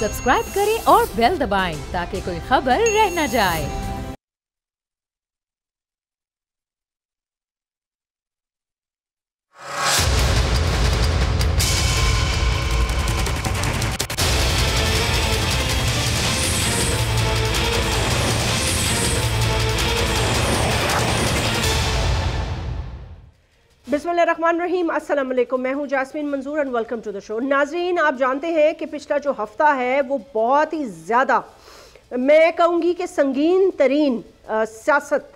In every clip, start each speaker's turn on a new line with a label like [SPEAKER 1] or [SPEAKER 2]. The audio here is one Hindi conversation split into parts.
[SPEAKER 1] सब्सक्राइब करें और बेल दबाएं ताकि कोई खबर रह न जाए।
[SPEAKER 2] बिस्मिल्लाहिर्रहमानिर्रहीम, अस्सलाम वालेकुम। मैं हूं Jasmine Manzoor and welcome to the show. नाजरीन, आप जानते हैं कि पिछला जो हफ्ता है वो बहुत ही ज़्यादा, मैं कहूँगी कि संगीन तरीन सियासत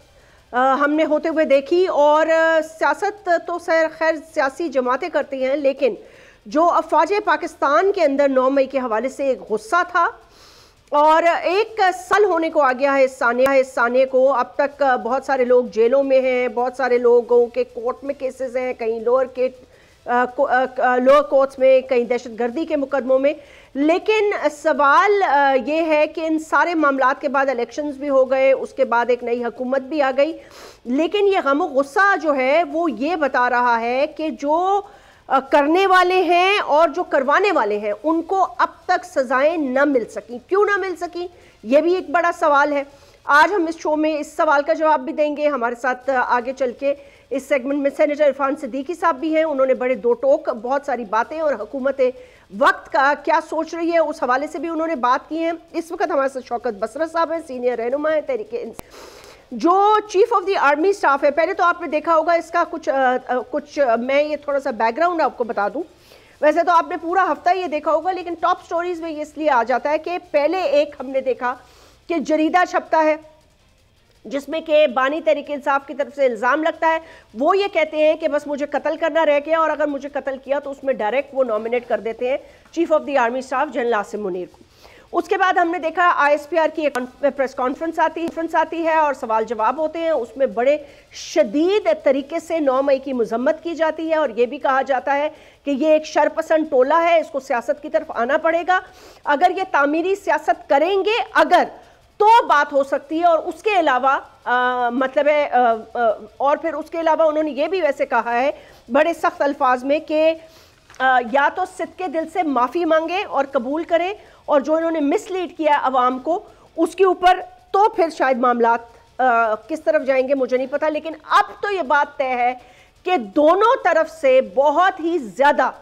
[SPEAKER 2] हमने होते हुए देखी। और सियासत तो खैर सियासी जमातें करती हैं, लेकिन जो अफवाज पाकिस्तान के अंदर 9 मई के हवाले से एक गुस्सा था और एक साल होने को आ गया है इस साने को। अब तक बहुत सारे लोग जेलों में हैं, बहुत सारे लोगों के कोर्ट में केसेस हैं, कहीं लोअर कोर्ट्स में, कहीं दहशतगर्दी के मुकदमों में। लेकिन सवाल ये है कि इन सारे मामलात के बाद इलेक्शंस भी हो गए, उसके बाद एक नई हुकूमत भी आ गई, लेकिन ये गम गुस्सा जो है वो ये बता रहा है कि जो करने वाले हैं और जो करवाने वाले हैं उनको अब तक सजाएं न मिल सकी। क्यों ना मिल सकी, ये भी एक बड़ा सवाल है। आज हम इस शो में इस सवाल का जवाब भी देंगे। हमारे साथ आगे चल के इस सेगमेंट में सेनेटर इरफान सिद्दीकी साहब भी हैं। उन्होंने बड़े दो टोक बहुत सारी बातें और हुकूमत वक्त का क्या सोच रही है उस हवाले से भी उन्होंने बात की है। इस वक्त हमारे साथ शौकत बसरा साहब हैं, सीनियर रहनुमा है तहरीक जो chief of the army staff है। पहले तो आपने देखा होगा इसका कुछ मैं ये थोड़ा सा बैकग्राउंड आपको बता दूं। वैसे तो आपने पूरा हफ्ता ये देखा होगा, लेकिन टॉप स्टोरीज में ये इसलिए आ जाता है कि पहले एक हमने देखा कि जरीदा छपता है जिसमें कि बानी तहरीक इंसाफ की तरफ से इल्ज़ाम लगता है। वो ये कहते हैं कि बस मुझे कत्ल करना रह गया और अगर मुझे कत्ल किया तो उसमें डायरेक्ट वो नॉमिनेट कर देते हैं chief of the army staff general Asim Munir को। उसके बाद हमने देखा ISPR की एक प्रेस कॉन्फ्रेंस आती है और सवाल जवाब होते हैं। उसमें बड़े शदीद तरीके से 9 मई की मजम्मत की जाती है और ये भी कहा जाता है कि ये एक शरपसंद टोला है, इसको सियासत की तरफ आना पड़ेगा। अगर ये तामीरी सियासत करेंगे तो बात हो सकती है। और उसके अलावा मतलब है और फिर उसके अलावा उन्होंने ये भी वैसे कहा है बड़े सख्त अल्फाज में कि या तो सिद्के दिल से माफ़ी मांगे और कबूल करें, और जो इन्होंने मिसलीड किया अवाम को उसके ऊपर तो फिर शायद मामलात किस तरफ जाएंगे मुझे नहीं पता। लेकिन अब तो ये बात तय है कि दोनों तरफ से बहुत ही ज़्यादा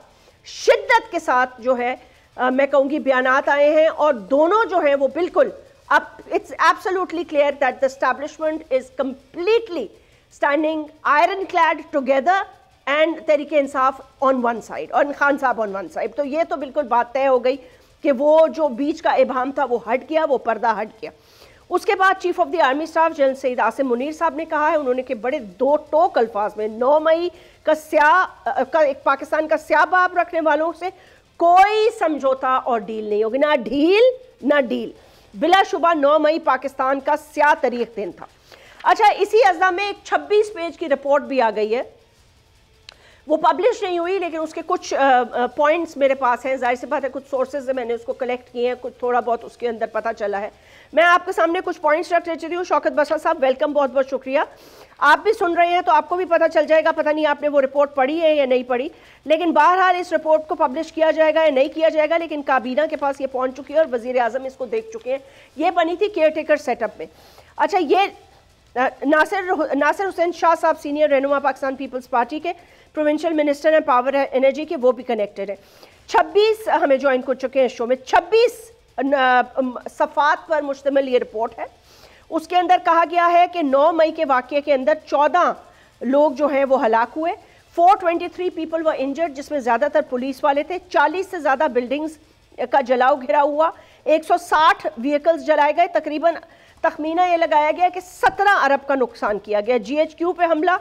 [SPEAKER 2] शिद्दत के साथ जो है मैं कहूँगी बयानात आए हैं और दोनों जो है वो बिल्कुल अब it's absolutely clear that the establishment is completely standing iron clad together and Tehreek Insaf on one side और खान साहब ऑन वन साइड। तो ये तो बिल्कुल बात तय हो गई कि वो जो बीच का इबाहम था वो हट गया, वो पर्दा हट गया। उसके बाद chief of the army staff general Syed Asim Munir साहब ने कहा है, उन्होंने कि बड़े दो टोक अल्फाज में 9 मई का एक पाकिस्तान का स्याह बाब रखने वालों से कोई समझौता और डील नहीं होगी, ना ढील ना डील। बिलाशुबा 9 मई पाकिस्तान का स्याह तरीक दिन था। अच्छा, इसी अज़ा में एक 26 पेज की रिपोर्ट भी आ गई है, वो पब्लिश नहीं हुई लेकिन उसके कुछ पॉइंट्स मेरे पास हैं। जाहिर सी बात है कुछ सोर्सेज से मैंने उसको कलेक्ट किए हैं, कुछ थोड़ा बहुत उसके अंदर पता चला है। मैं आपके सामने कुछ पॉइंट्स रख रही हूँ। शौकत बसरा साहब वेलकम, बहुत बहुत शुक्रिया। आप भी सुन रहे हैं तो आपको भी पता चल जाएगा, पता नहीं आपने वो रिपोर्ट पढ़ी है या नहीं पढ़ी, लेकिन बहरहाल इस रिपोर्ट को पब्लिश किया जाएगा या नहीं किया जाएगा, लेकिन काबीना के पास ये पहुँच चुकी है और वज़ीर आज़म इसको देख चुके हैं। ये बनी थी केयर टेकर सेटअप में। अच्छा, ये नासिर हुसैन शाह साहब सीनियर रहनुमा पाकिस्तान पीपल्स पार्टी के प्रोविंशियल मिनिस्टर हैं पावर एनर्जी के, वो भी कनेक्टेड है। 26 हमें ज्वाइन कर चुके हैं शो में। 26 सफ़ात पर मुश्तमिल ये रिपोर्ट है। उसके अंदर कहा गया है कि 9 मई के वाक़ये के अंदर 14 लोग जो हैं वो हलाक हुए, 423 पीपल व इंजर्ड, जिसमें ज़्यादातर पुलिस वाले थे। 40 से ज़्यादा बिल्डिंग्स का जलाओ घिरा हुआ, 160 व्हीकल्स जलाए गए। तकरीबन तखमीना ये लगाया गया कि 17 अरब का नुकसान किया गया। GHQ पे हमला,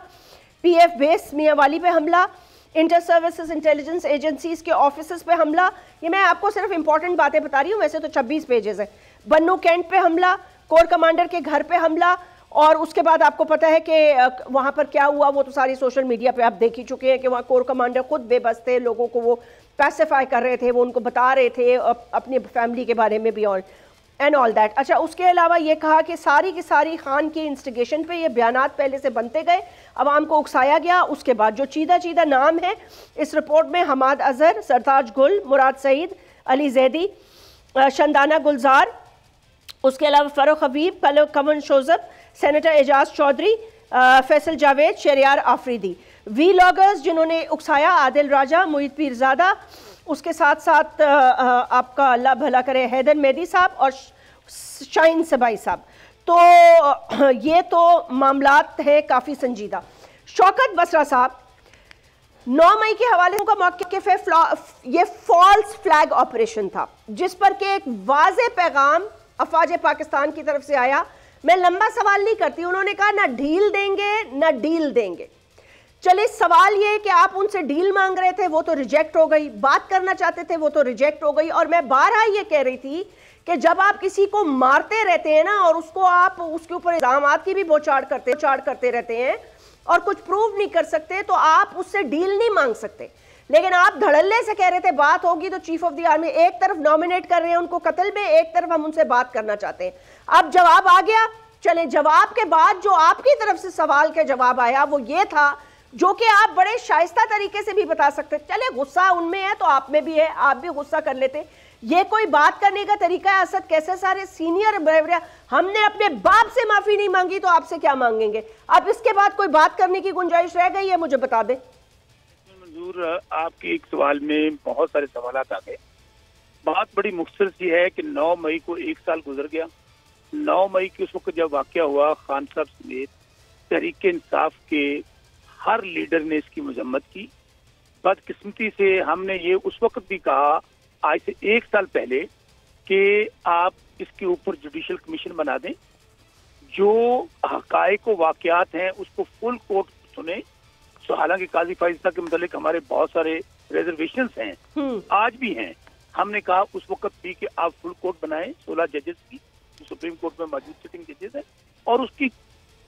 [SPEAKER 2] PF बेस मियांवाली पे हमला, इंटर सर्विसेज इंटेलिजेंस एजेंसीज के ऑफिस पे हमला। ये मैं आपको सिर्फ इंपॉर्टेंट बातें बता रही हूँ, वैसे तो 26 पेजेस है। बन्नू कैंट पे हमला, कोर कमांडर के घर पे हमला, और उसके बाद आपको पता है कि वहाँ पर क्या हुआ वो तो सारी सोशल मीडिया पे आप देख ही चुके हैं कि वहाँ कोर कमांडर खुद बेबस थे, लोगों को वो पैसिफाई कर रहे थे, वो उनको बता रहे थे अपनी फैमिली के बारे में भी और एंड ऑल दैट। अच्छा, उसके अलावा ये कहा कि सारी की सारी खान की इंस्टिगेशन पे ये बयानात पहले से बनते गए, अवाम को उकसाया गया। उसके बाद जो चीदा नाम है इस रिपोर्ट में, हमाद अजहर, सरताज गुल, मुराद सईद, अली जैदी, शंदाना गुलजार, उसके अलावा Farrukh Habib, Kanwal Shauzab, senator Ejaz Chaudhry, Faisal Javed, Shehryar Afridi. Vloggers जिन्होंने उकसाया आदिल राजा, मोहित पीरजादा, उसके साथ साथ आपका अल्लाह भला करे हैदर मेहदी साहब और शाहीन सबाई साहब। तो ये तो मामलात है काफ़ी संजीदा। शौकत बसरा साहब, 9 मई के हवाले का मौक़िफ़ है, ये फॉल्स फ्लैग ऑपरेशन था जिस पर के एक वाज़े पैगाम अफवाज पाकिस्तान की तरफ से आया। मैं लंबा सवाल नहीं करती, उन्होंने कहा ना ढील देंगे ना डील देंगे। चलिए, सवाल ये कि आप उनसे डील मांग रहे थे, वो तो रिजेक्ट हो गई, बात करना चाहते थे, वो तो रिजेक्ट हो गई। और मैं बारहा ये कह रही थी कि जब आप किसी को मारते रहते हैं ना और उसको आप उसके ऊपर इल्जामात की भी बौछार करते रहते हैं और कुछ प्रूव नहीं कर सकते, तो आप उससे डील नहीं मांग सकते। लेकिन आप धड़ल्ले से कह रहे थे बात होगी तो चीफ ऑफ द आर्मी, एक तरफ नॉमिनेट कर रहे हैं उनको कत्ल में, एक तरफ हम उनसे बात करना चाहते हैं। अब जवाब आ गया। चले, जवाब के बाद जो आपकी तरफ से सवाल के जवाब आया वो ये था, जो कि आप बड़े शाइस्ता तरीके से भी बता सकते। चले, गुस्सा उनमें है तो आप में भी है, आप भी गुस्सा कर लेते। ये कोई बात करने का तरीका है? असद कैसे सारे सीनियर, हमने अपने बाप से माफी नहीं मांगी तो आपसे क्या मांगेंगे? अब इसके बाद कोई बात करने की गुंजाइश रह गई है? मुझे बता दें।
[SPEAKER 3] मंजूर, आपके एक सवाल में बहुत सारे सवाल आ गए। बात बड़ी मुख्तसर सी है कि 9 मई को 1 साल गुजर गया। 9 मई की उस वक्त जब वाकया हुआ, खान साहब समेत तहरीक इंसाफ के हर लीडर ने इसकी मजम्मत की। बदकिस्मती से हमने ये उस वक्त भी कहा, आज से 1 साल पहले, कि आप इसके ऊपर जुडिशल कमीशन बना दें, जो हकायक व वाकयात हैं उसको फुल कोर्ट सुने। तो हालांकि काजी फाइज़ के मतलब हमारे बहुत सारे रिजर्वेशंस हैं, आज भी हैं। हमने कहा उस वक्त भी कि आप फुल कोर्ट बनाएं 16 जजेस की, जो सुप्रीम कोर्ट में मौजूद सिटिंग जजेस हैं, और उसकी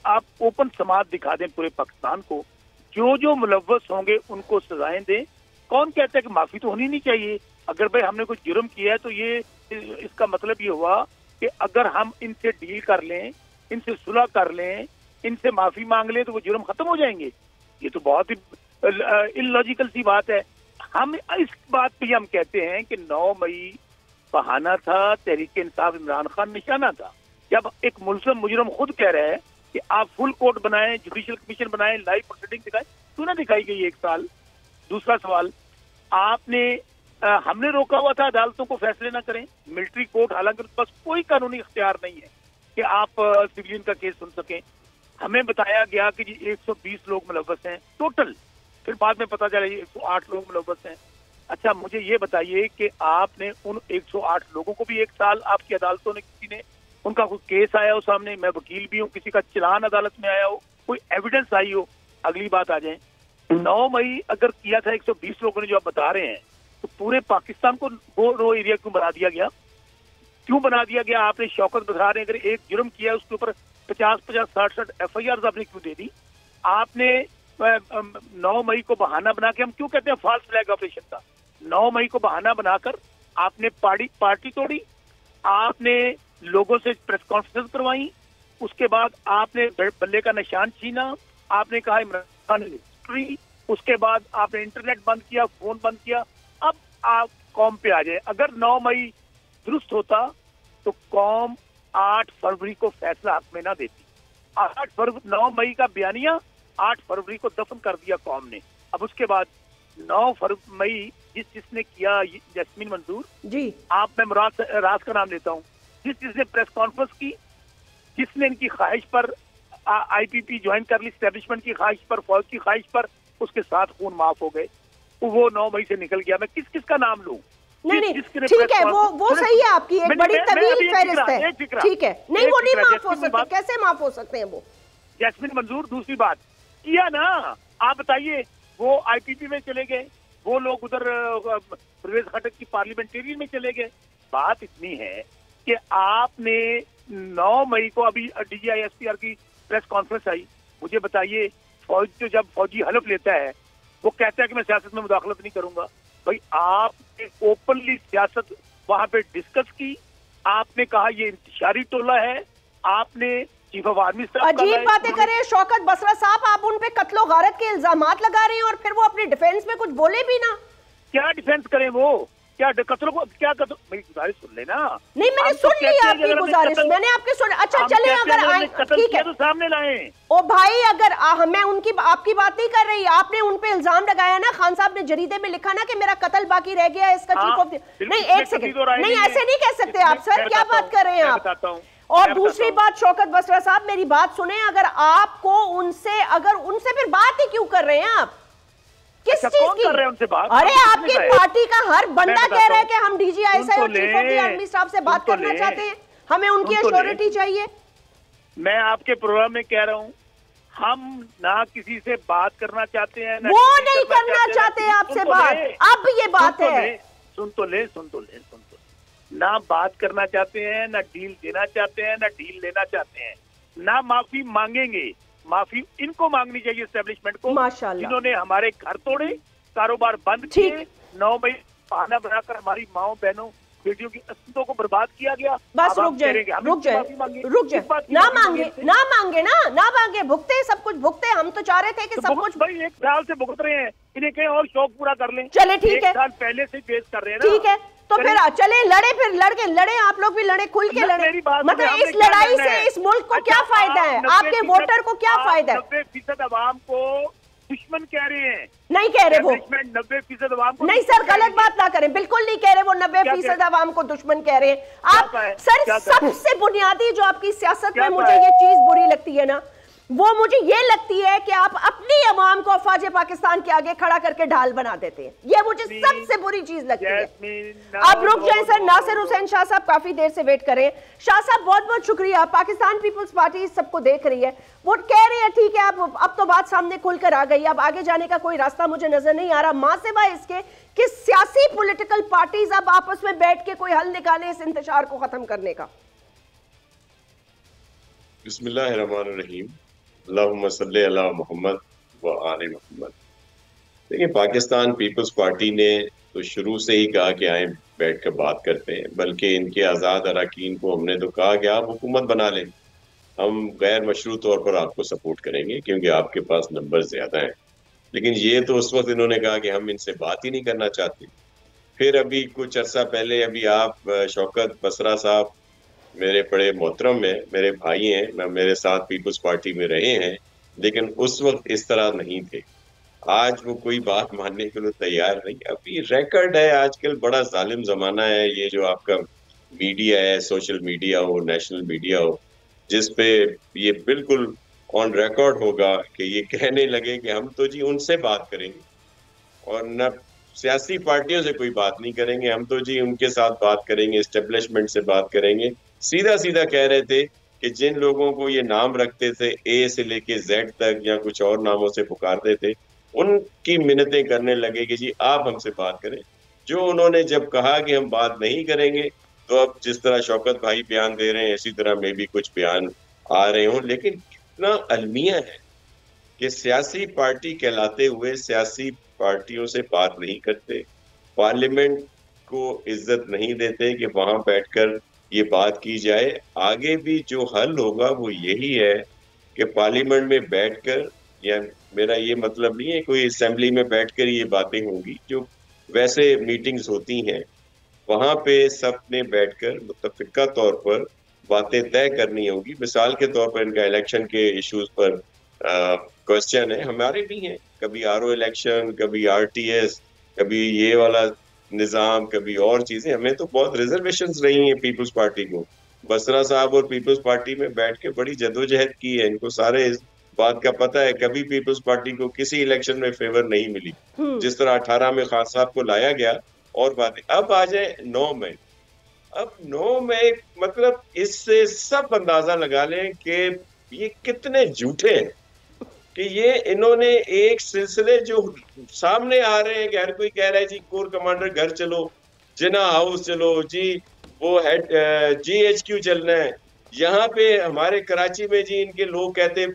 [SPEAKER 3] आप ओपन समात दिखा दें पूरे पाकिस्तान को। जो जो मुलव्वस होंगे उनको सजाएं दें। कौन कहता है कि माफी तो होनी नहीं चाहिए? अगर भाई हमने कुछ जुर्म किया है तो ये इसका मतलब ये हुआ कि अगर हम इनसे डील कर लें, इनसे सुलह कर लें, इनसे माफी मांग लें तो वो जुर्म खत्म हो जाएंगे। ये तो बहुत ही इलॉजिकल सी बात है। हम इस बात पे हम कहते हैं कि 9 मई बहाना था, तहरीक इंसाफ इमरान खान निशाना था। जब एक मुल्ज़म मुजरम खुद कह रहा है कि आप फुल कोर्ट बनाएं, जुडिशल कमीशन बनाएं, लाइव प्रोसीडिंग दिखाएं, क्यों ना दिखाई गई 1 साल? दूसरा सवाल, आपने हमने रोका हुआ था अदालतों को फैसले ना करें। मिलिट्री कोर्ट, हालांकि उनके पास कोई कानूनी इख्तियार नहीं है कि आप सिविलियन का केस सुन सकें। हमें बताया गया कि जी 120 लोग मुलव्वस हैं टोटल, फिर बाद में पता चला 108 लोग मुलव्वस हैं। अच्छा, मुझे ये बताइए कि आपने उन 108 लोगों को भी 1 साल आपकी अदालतों ने, किसी ने उनका कोई केस आया हो सामने, मैं वकील भी हूँ, किसी का चालान अदालत में आया हो, कोई एविडेंस आई हो? अगली बात आ जाए, 9 मई अगर किया था 120 लोगों ने जो आप बता रहे हैं, तो पूरे पाकिस्तान को रो एरिया क्यों बना दिया गया? क्यों बना दिया गया? आपने शौकत बता रहे अगर एक जुर्म किया है उसके ऊपर 50-50, 60-60 FIR आपने क्यों दे दी? आपने 9 मई को बहाना बना के, हम क्यों कहते हैं फॉल्स फ्लैग ऑपरेशन का, 9 मई को बहाना बनाकर आपने पार्टी तोड़ी, आपने लोगों से प्रेस कॉन्फ्रेंस करवाई, उसके बाद आपने बल्ले का निशान छीना, आपने कहा इमरान खान हिस्ट्री, उसके बाद आपने इंटरनेट बंद किया, फोन बंद किया। अब आप कौम पे आ जाए। अगर 9 मई दुरुस्त होता तो कौम 8 फरवरी को फैसला हक में ना देती। 9 मई का बयानिया 8 फरवरी को दफन कर दिया कौम ने। अब उसके बाद 9 मई जिसने किया, जैस्मीन मंजूर जी, आप, मैं मुराद राज का नाम लेता हूँ, जिसने प्रेस कॉन्फ्रेंस की, जिसने इनकी ख्वाहिश पर IPP ज्वाइन कर ली, स्टैब्लिशमेंट की ख्वाहिश पर, फौज की ख्वाहिश पर, उसके साथ खून माफ हो गए, वो 9 मई से निकल गया। मैं किस का नाम लूं?
[SPEAKER 2] नहीं, ठीक है, वो सही है, आपकी एक बड़ी तवील फहरिस्त है, ठीक है, नहीं वो नहीं माफ हो सकते, कैसे माफ हो सकते हैं वो?
[SPEAKER 3] जैस्मीन मंजूर, दूसरी बात किया ना, आप बताइए, वो IPP में चले गए, वो लोग उधर परवेज खटक की पार्लियामेंटेरियन में चले गए। बात इतनी है कि आपने 9 मई को अभी DGI SPR की प्रेस कॉन्फ्रेंस आई, मुझे बताइए, फौज तो जब फौजी हलफ लेता है वो कहता है कि मैं सियासत में मुदाखलत नहीं करूंगा। भाई आपने ओपनली सियासत वहां पे डिस्कस की, आपने कहा ये इंतशारी टोला है, आपने चीफ ऑफ आर्मी स्टाफ,
[SPEAKER 2] अजीब बातें करें शौकत बसरा साहब, आप उन पे कत्लो गारत के इल्जामात लगा रहे हैं और फिर वो अपने डिफेंस में कुछ बोले भी ना।
[SPEAKER 3] क्या डिफेंस करें? वो क्या कत्ल को क्या कत्ल, मेरी गुजारिश सुन लेना।
[SPEAKER 2] नहीं मैंने सुन ली आपकी गुजारिश, मैंने आपकी सुन। अच्छा चले अगर आए ठीक है
[SPEAKER 3] तो सामने लाए।
[SPEAKER 2] ओ भाई अगर मैं उनकी आपकी बात नहीं कर रही, आपने उन पे इल्जाम लगाया ना, खान साहब ने जरीदे में लिखा ना कि मेरा कत्ल बाकी रह गया है, इसका चीफ ऑफ नहीं एक सेकंड नहीं ऐसे नहीं कह सकते आप सर, क्या बात कर रहे हैं आप। और दूसरी बात शौकत बसरा साहब मेरी बात सुने, अगर आपको उनसे फिर बात ही क्यों कर रहे हैं आप, किस चीज की
[SPEAKER 3] कर रहे हैं उनसे बात?
[SPEAKER 2] अरे आपकी पार्टी का हर बंदा कह रहा है कि हम डीजीआईएसआई और chief of the army staff से बात करना चाहते हैं, हमें उनकी अश्योरिटी चाहिए।
[SPEAKER 3] मैं आपके प्रोग्राम में कह रहा हूँ, हम ना किसी से बात करना चाहते हैं,
[SPEAKER 2] वो नहीं करना चाहते आपसे बात, अब ये बात है।
[SPEAKER 3] सुन तो ले ना बात करना चाहते हैं, ना डील देना चाहते हैं, ना डील लेना चाहते हैं, ना माफी मांगेंगे। माफी इनको मांगनी चाहिए एस्टेब्लिशमेंट को,
[SPEAKER 2] माशाल्लाह,
[SPEAKER 3] जिन्होंने हमारे घर तोड़े, कारोबार बंद किए, 9 मई बहाना बनाकर हमारी माओ बहनों बेटियों की अस्तित्व को बर्बाद किया गया।
[SPEAKER 2] बस रुक जाए ना मांगे भुगते, सब कुछ भुगते। हम तो चाह रहे थे कि सब कुछ
[SPEAKER 3] भाई 1 साल से भुगत रहे हैं, इन्हें कहीं और शौक पूरा कर लें।
[SPEAKER 2] चले ठीक है,
[SPEAKER 3] 1 साल पहले से पेश कर रहे हैं ना,
[SPEAKER 2] ठीक है तो फिर चले लड़े, फिर लड़े आप लोग भी लड़े, खुल के लड़े। मतलब इस लड़ाई से इस मुल्क को क्या फायदा है, आपके वोटर को क्या फायदा है?
[SPEAKER 3] 90% अवाम को दुश्मन कह रहे हैं,
[SPEAKER 2] नहीं कह रहे वो
[SPEAKER 3] 90% अवाम को
[SPEAKER 2] नहीं सर, गलत बात ना करें, बिल्कुल नहीं कह रहे वो 90% अवाम को दुश्मन कह रहे हैं आप सर। सबसे बुनियादी जो आपकी सियासत में मुझे ये चीज बुरी लगती है ना, वो मुझे ये लगती है कि आप अपनी अवाम को अफवाज पाकिस्तान के आगे खड़ा करके ढाल बना देते हैं, ये मुझे सबसे बुरी चीज लगती है। आप रुक जाए सर, नासिर हुसैन शाह साहब काफी देर से वेट कर रहे हैं। शाह साहब बहुत बहुत शुक्रिया, पाकिस्तान पीपल्स पार्टी सबको देख रही है, वो कह रहे हैं ठीक है अब तो बात सामने खुलकर आ गई, अब आगे जाने का कोई रास्ता मुझे नजर नहीं आ रहा, मां सिवाय इसके कि सियासी पॉलिटिकल पार्टीज अब आपस में बैठ के कोई हल निकाले इस इंतशार को खत्म करने का।
[SPEAKER 4] बिस्मिल्लाहिर्रहमानिर्रहीम, अल्लाहुम्मा सल्ली अला मुहम्मद व आले मुहम्मद। देखिए, पाकिस्तान पीपल्स पार्टी ने तो शुरू से ही कहा कि आए बैठ कर बात करते हैं, बल्कि इनके आज़ाद अरकान को हमने तो कहा कि आप हुकूमत बना लें, हम गैर मशरू तौर पर आपको सपोर्ट करेंगे क्योंकि आपके पास नंबर ज़्यादा हैं। लेकिन ये तो उस वक्त इन्होंने कहा कि हम इनसे बात ही नहीं करना चाहते। फिर अभी कुछ अर्सा पहले अभी आप शौकत बसरा साहब मेरे बड़े मोहतरम हैं, मेरे भाई हैं, मैं मेरे साथ पीपल्स पार्टी में रहे हैं, लेकिन उस वक्त इस तरह नहीं थे। आज वो कोई बात मानने के लिए तैयार नहीं। अभी रिकॉर्ड है, आजकल बड़ा जालिम जमाना है, ये जो आपका मीडिया है, सोशल मीडिया हो, नेशनल मीडिया हो, जिस पे ये बिल्कुल ऑन रिकॉर्ड होगा कि ये कहने लगे कि हम तो जी उनसे बात करेंगे और न सियासी पार्टियों से कोई बात नहीं करेंगे, हम तो जी उनके साथ बात करेंगे, एस्टेब्लिशमेंट से बात करेंगे। सीधा सीधा कह रहे थे कि जिन लोगों को ये नाम रखते थे ए से लेके जेड तक या कुछ और नामों से पुकारते थे, उनकी मिन्नतें करने लगे कि जी आप हमसे बात करें। जो उन्होंने जब कहा कि हम बात नहीं करेंगे, तो अब जिस तरह शौकत भाई बयान दे रहे हैं इसी तरह में भी कुछ बयान आ रहे हों, लेकिन कितना अलमिया है कि सियासी पार्टी कहलाते हुए सियासी पार्टियों से बात नहीं करते, पार्लियामेंट को इज्जत नहीं देते कि वहां बैठकर ये बात की जाए। आगे भी जो हल होगा वो यही है कि पार्लियामेंट में बैठकर, या मेरा ये मतलब नहीं है कोई असेंबली में बैठकर ये बातें होंगी, जो वैसे मीटिंग्स होती हैं वहां पे सब ने बैठकर मुत्तफिका तौर पर बातें तय करनी होगी। मिसाल के तौर पर इनका इलेक्शन के इश्यूज पर क्वेश्चन है, हमारे भी हैं, कभी आरओ इलेक्शन, कभी आरटीएस, कभी ये वाला निज़ाम, कभी और चीजें। हमें तो बहुत रिजर्वेशंस रही हैं पीपल्स पार्टी को। बसरा साहब और पीपल्स पार्टी में बैठ के बड़ी जदोजहद की है, इनको सारे इस बात का पता है। कभी पीपल्स पार्टी को किसी इलेक्शन में फेवर नहीं मिली, जिस तरह 18 में खान साहब को लाया गया। और बात अब आ जाए 9 मई, अब 9 मई मतलब इससे सब अंदाजा लगा लें कि ये कितने झूठे हैं कि ये इन्होंने एक सिलसिले जो सामने आ रहे हैं कि हर कोई कह रहा है जी कोर कमांडर घर चलो, जिना हाउस चलो जी, वो हेड GHQ चलना है। यहाँ पे हमारे कराची में जी इनके लोग कहते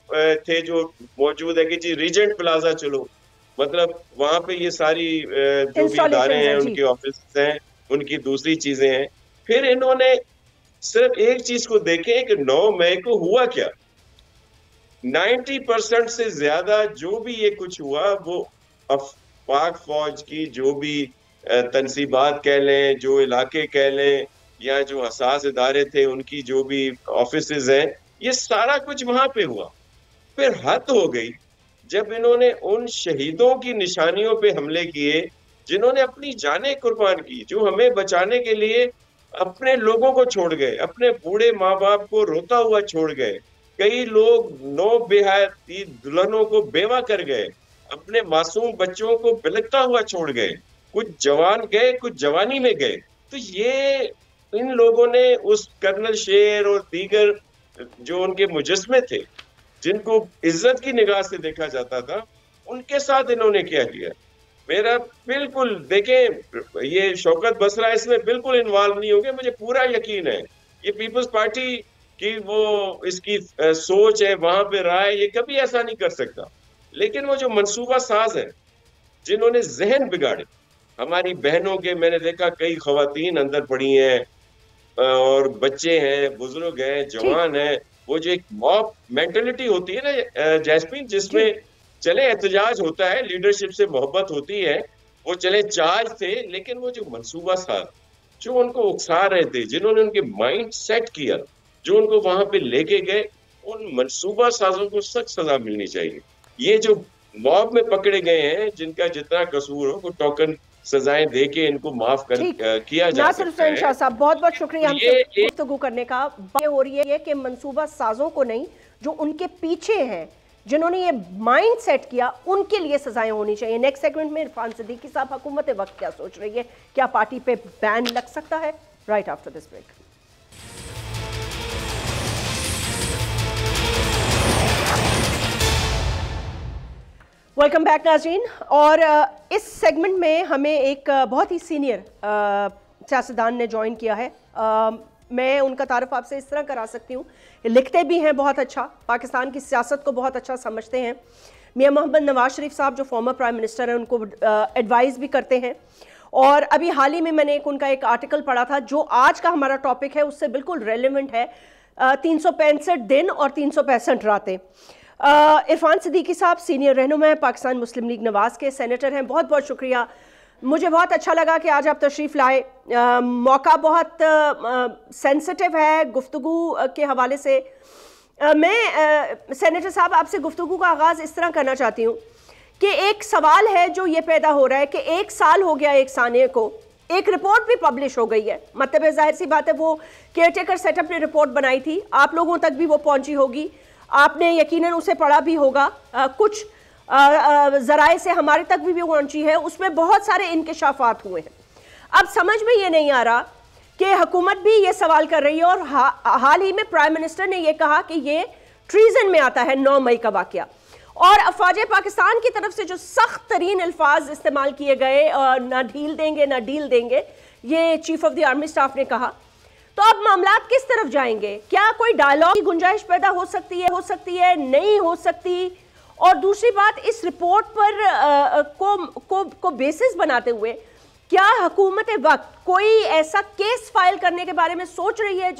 [SPEAKER 4] थे जो मौजूद है कि जी रीजेंट प्लाजा चलो, मतलब वहां पे ये सारी जो भी इदारे हैं, उनके ऑफिस हैं, उनकी दूसरी चीजें हैं। फिर इन्होंने सिर्फ एक चीज को देखें कि 9 मई को हुआ क्या। 90% से ज्यादा जो भी ये कुछ हुआ वो पाक फौज की जो भी तनसीबात कह लें, जो इलाके कह लें, या जो हसास इदारे थे उनकी जो भी ऑफिसेज हैं, ये सारा कुछ वहां पे हुआ। फिर हद हो गई जब इन्होंने उन शहीदों की निशानियों पे हमले किए जिन्होंने अपनी जानें कुर्बान की, जो हमें बचाने के लिए अपने लोगों को छोड़ गए, अपने बूढ़े माँ बाप को रोता हुआ छोड़ गए। कई लोग नौ बेहयाती दुल्हनों को बेवा कर गए, अपने मासूम बच्चों को बिलखता हुआ छोड़ गए। कुछ जवान गए, कुछ जवानी में गए। तो ये इन लोगों ने उस कर्नल शेर और दीगर जो उनके मुजस्मे थे, जिनको इज्जत की निगाह से देखा जाता था, उनके साथ इन्होंने क्या किया। मेरा बिल्कुल देखें, ये शौकत बसरा इसमें बिल्कुल इन्वॉल्व नहीं होंगे, मुझे पूरा यकीन है। ये पीपल्स पार्टी की वो इसकी सोच है, वहां पे राय, ये कभी ऐसा नहीं कर सकता। लेकिन वो जो मंसूबा साज है, जिन्होंने जहन बिगाड़े हमारी बहनों के, मैंने देखा कई खवातीन अंदर पड़ी हैं और बच्चे हैं, बुजुर्ग हैं, जवान हैं। वो जो एक मॉब मेंटेलिटी होती है ना जैस्मीन, जिसमें चले एहतजाज होता है, लीडरशिप से मोहब्बत होती है, वो चले चार्ज थे, लेकिन वो जो मंसूबा साज जो उनको उकसा रहे थे, जिन्होंने उनके माइंड सेट किया, जो उनको वहां पे लेके गए, उन मंसूबा साजों को सख्त सजा मिलनी चाहिए। ये जो मॉब में पकड़े गए हैं, जिनका जितना कसूर हो, वो टोकन सजाएं दे के इनको माफ कर किया जा सकता है।
[SPEAKER 2] शाह साहब, बहुत बहुत शुक्रिया हमसे गुफ्तगू करने का। बात हो रही है कि मंसूबा साजों को नहीं, जो उनके पीछे हैं, जिन्होंने ये माइंड सेट किया, उनके लिए सजाएं होनी चाहिए। नेक्स्ट सेगमेंट में इरफान सिद्दीकी साहब हुकूमत वक्त क्या सोच रही है, क्या पार्टी पे बैन लग सकता है? Right after this break. Welcome back नाज़रीन। और इस सेगमेंट में हमें एक बहुत ही सीनियर सियासतदान ने ज्वाइन किया है। मैं उनका तारुफ आपसे इस तरह करा सकती हूँ, लिखते भी हैं बहुत अच्छा, पाकिस्तान की सियासत को बहुत अच्छा समझते हैं। मियां मोहम्मद नवाज शरीफ साहब जो फॉर्मर प्राइम मिनिस्टर हैं, उनको एडवाइस भी करते हैं। और अभी हाल ही में मैंने उनका एक आर्टिकल पढ़ा था जो आज का हमारा टॉपिक है, उससे बिल्कुल रेलिवेंट है। 365 दिन और 365 रातें। इरफान सिद्दीकी साहब सीनियर रहनुमा हैं, पाकिस्तान मुस्लिम लीग नवाज के सेनेटर हैं। बहुत बहुत शुक्रिया, मुझे बहुत अच्छा लगा कि आज आप तशरीफ़ लाए। मौका बहुत सेंसिटिव है गुफ्तगू के हवाले से। मैं सेनेटर साहब आपसे गुफ्तगू का आगाज़ इस तरह करना चाहती हूँ कि एक सवाल है जो ये पैदा हो रहा है कि 1 साल हो गया एक सानिया को, एक रिपोर्ट भी पब्लिश हो गई है। मतलब जाहिर सी बात है, वो केयरटेकर सेटअप ने रिपोर्ट बनाई थी, आप लोगों तक भी वो पहुंची होगी, आपने यकीनन उसे पढ़ा भी होगा। कुछ ज़राए से हमारे तक भी पहुंची है, उसमें बहुत सारे इंकशाफात हुए हैं। अब समझ में ये नहीं आ रहा कि हुकूमत भी ये सवाल कर रही है, और हाल ही में प्राइम मिनिस्टर ने यह कहा कि ये ट्रीजन में आता है 9 मई का वाकया। और अफवाज पाकिस्तान की तरफ से जो सख्त तरीन अल्फाज इस्तेमाल किए गए, ना ढील देंगे ना डील देंगे, ये chief of the army staff ने कहा। तो अब मामलात किस तरफ जाएंगे? क्या कोई डायलॉग की गुंजाइश पैदा हो सकती है, नहीं हो सकती? और दूसरी बात, इस रिपोर्ट पर को बेसिस बनाते हुए क्या हुकूमत वक्त कोई ऐसा केस फाइल करने के बारे में सोच रही है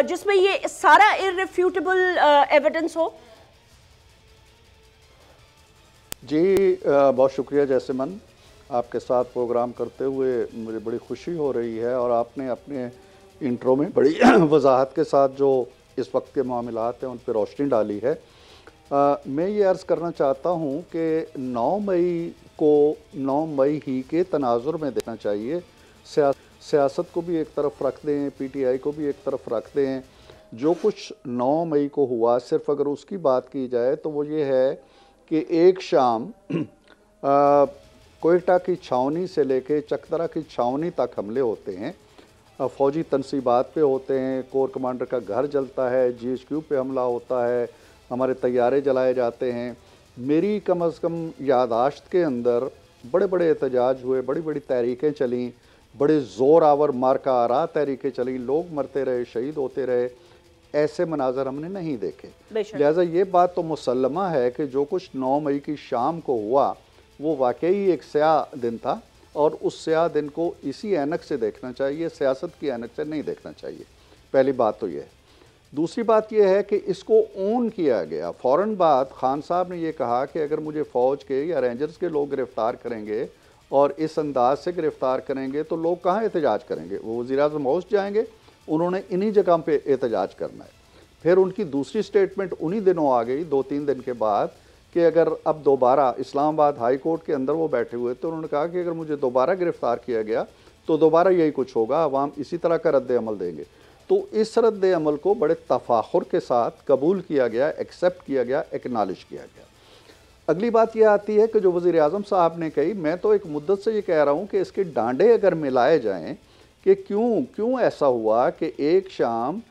[SPEAKER 2] जिसमें ये सारा इररिफ्यूटेबल एविडेंस हो?
[SPEAKER 5] जी बहुत शुक्रिया जैसेमन, आपके साथ प्रोग्राम करते हुए मुझे बड़ी खुशी हो रही है। और आपने अपने इंट्रो में बड़ी वजाहत के साथ जो इस वक्त के मामलात हैं उन पर रोशनी डाली है। मैं ये अर्ज़ करना चाहता हूँ कि 9 मई को 9 मई ही के तनाजुर में देखना चाहिए। सियासत को भी एक तरफ रख दें, PTI को भी एक तरफ रख दें। जो कुछ 9 मई को हुआ, सिर्फ अगर उसकी बात की जाए तो वो ये है कि एक शाम कोयटा की छावनी से लेके चकदरा की छावनी तक हमले होते हैं, फ़ौजी तनसीबात पे होते हैं, कोर कमांडर का घर जलता है, GHQ पे हमला होता है, हमारे तैयारे जलाए जाते हैं। मेरी कम अज़ कम यादाश्त के अंदर बड़े बड़े एहतजाज हुए, बड़ी बड़ी तहरीकें चलीं, बड़े ज़ोर आवर मार्का आरा तहरीकें चलीं, लोग मरते रहे, शहीद होते रहे। ऐसे मनाजर हमने नहीं देखे। लिहाजा ये बात तो मुसल्लमा है कि जो कुछ 9 मई की शाम को हुआ वो वाकई एक स्याह दिन था, और उस स्याह दिन को इसी ऐनक से देखना चाहिए, सियासत की ऐनक से नहीं देखना चाहिए। पहली बात तो ये है। दूसरी बात यह है कि इसको ओन किया गया। फ़ौरन बाद खान साहब ने यह कहा कि अगर मुझे फ़ौज के या रेंजर्स के लोग गिरफ़्तार करेंगे और इस अंदाज से गिरफ्तार करेंगे तो लोग कहाँ एहतजाज करेंगे? वो वज़ीर-ए-आज़म हाउस जाएंगे, उन्होंने इन्हीं जगह पे एहतजाज करना है। फिर उनकी दूसरी स्टेटमेंट उन्हीं दिनों आ गई 2-3 दिन के बाद कि अगर अब दोबारा इस्लामाबाद हाई कोर्ट के अंदर वो बैठे हुए तो उन्होंने कहा कि अगर मुझे दोबारा गिरफ्तार किया गया तो दोबारा यही कुछ होगा, अवाम इसी तरह का रद्द अमल देंगे। तो इस रद्द अमल को बड़े तफाखुर के साथ कबूल किया गया, एक्सेप्ट किया गया, एक्नॉलेज किया गया। अगली बात यह आती है कि जो वज़ीर आज़म साहब ने कही, मैं तो एक मुद्दत से ये कह रहा हूँ कि इसके डांडे अगर मिलाए जाएँ कि क्यों ऐसा हुआ कि एक शाम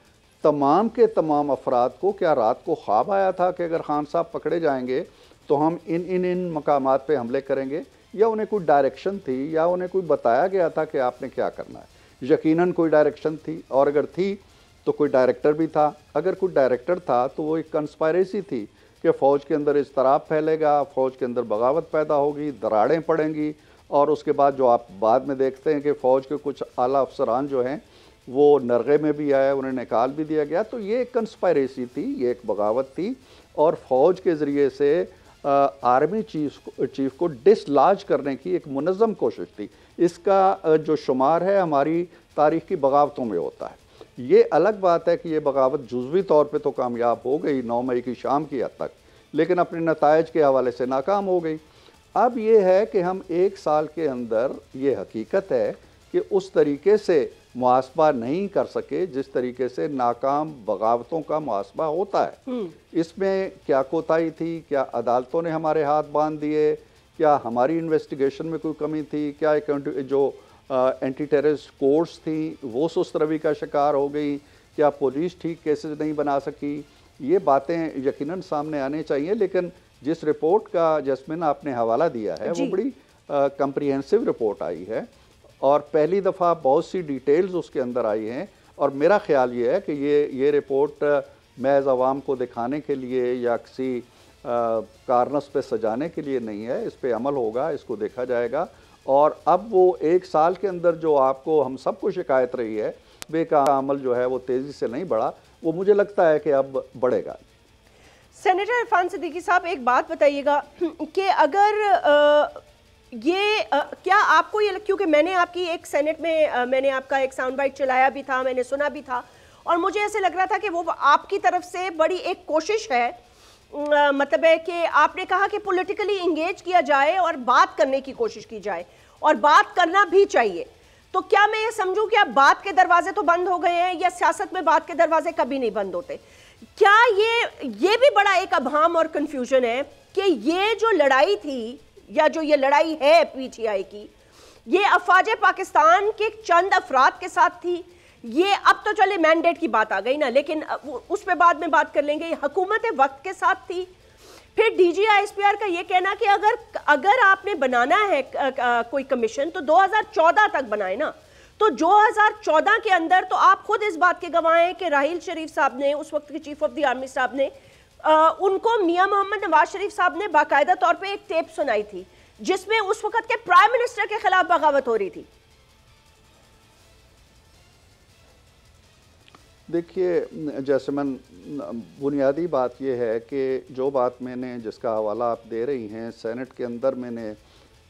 [SPEAKER 5] तमाम के तमाम अफराद को क्या रात को ख्वाब आया था कि अगर खान साहब पकड़े जाएंगे तो हम इन मकामात पे हमले करेंगे, या उन्हें कोई डायरेक्शन थी, या उन्हें कोई बताया गया था कि आपने क्या करना है? यकीनन कोई डायरेक्शन थी, और अगर थी तो कोई डायरेक्टर भी था। अगर कोई डायरेक्टर था तो वो एक कंस्पायरेसी थी कि फ़ौज के अंदर इज़्तिराब फैलेगा, फ़ौज के अंदर बगावत पैदा होगी, दरारें पड़ेंगी, और उसके बाद जो आप बाद में देखते हैं कि फ़ौज के कुछ आला अफसरान जो हैं वो नरगे में भी आए, उन्हें निकाल भी दिया गया। तो ये एक कंस्पायरेसी थी, ये एक बगावत थी, और फ़ौज के ज़रिए से आर्मी चीफ को डिसलॉज करने की एक मुनज़्ज़म कोशिश थी। इसका जो शुमार है हमारी तारीख़ की बगावतों में होता है। ये अलग बात है कि ये बगावत जुज़वी तौर पे तो कामयाब हो गई 9 मई की शाम की हद तक, लेकिन अपने नताइज के हवाले से नाकाम हो गई। अब ये है कि हम 1 साल के अंदर, ये हकीकत है कि उस तरीके से मुहासबा नहीं कर सके जिस तरीके से नाकाम बगावतों का मुहासबा होता है। इसमें क्या कोताही थी? क्या अदालतों ने हमारे हाथ बांध दिए? क्या हमारी इन्वेस्टिगेशन में कोई कमी थी? क्या जो एंटी टेररिस्ट कोर्ट्स थी वो सुस्त रवि का शिकार हो गई? क्या पुलिस ठीक केसेस नहीं बना सकी? ये बातें यकीनन सामने आने चाहिए, लेकिन जिस रिपोर्ट का जैस्मिन आपने हवाला दिया है वो बड़ी कंप्रिहेंसिव रिपोर्ट आई है, और पहली दफ़ा बहुत सी डिटेल्स उसके अंदर आई हैं। और मेरा ख्याल ये है कि ये रिपोर्ट महज अवाम को दिखाने के लिए या किसी कारनस पे सजाने के लिए नहीं है। इस पे अमल होगा, इसको देखा जाएगा, और अब वो 1 साल के अंदर जो आपको हम सबको शिकायत रही है बेकार अमल जो है वो तेज़ी से नहीं बढ़ा, वो मुझे लगता है कि अब बढ़ेगा।
[SPEAKER 2] सेनेटर इरफान सिद्दीकी साहब, एक बात बताइएगा कि अगर क्या आपको ये, क्योंकि मैंने आपकी एक सेनेट में मैंने आपका एक साउंड बाइट चलाया भी था, मैंने सुना भी था, और मुझे ऐसे लग रहा था कि वो आपकी तरफ से बड़ी एक कोशिश है, मतलब है कि आपने कहा कि पॉलिटिकली इंगेज किया जाए और बात करने की कोशिश की जाए, और बात करना भी चाहिए। तो क्या मैं ये समझूं कि अब बात के दरवाजे तो बंद हो गए हैं, या सियासत में बात के दरवाजे कभी नहीं बंद होते? क्या ये भी बड़ा एक अभाम और कंफ्यूजन है कि ये जो लड़ाई थी, या जो ये लड़ाई है पीटीआई की, ये अफवाज पाकिस्तान के चंद अफराद के साथ थी? ये अब तो चले मैंडेट की बात आ गई ना, लेकिन उस पे बाद में बात कर लेंगे। ये हुकूमत वक्त के साथ थी। फिर डीजीआईएसपीआर का ये कहना कि अगर आपने बनाना है कोई कमीशन तो 2014 तक बनाए ना। तो 2014 के अंदर तो आप खुद इस बात के गवाह हैं कि राहील शरीफ साहब ने, उस वक्त के चीफ ऑफ द आर्मी साहब ने, उनको मियां मोहम्मद नवाज शरीफ साहब ने बाकायदा तौर पे एक टेप सुनाई थी जिसमें उस वक्त के प्राइम मिनिस्टर के खिलाफ बगावत हो रही थी।
[SPEAKER 5] देखिए जैस्मिन, बुनियादी बात यह है कि जो बात मैंने, जिसका हवाला आप दे रही हैं, सेनेट के अंदर मैंने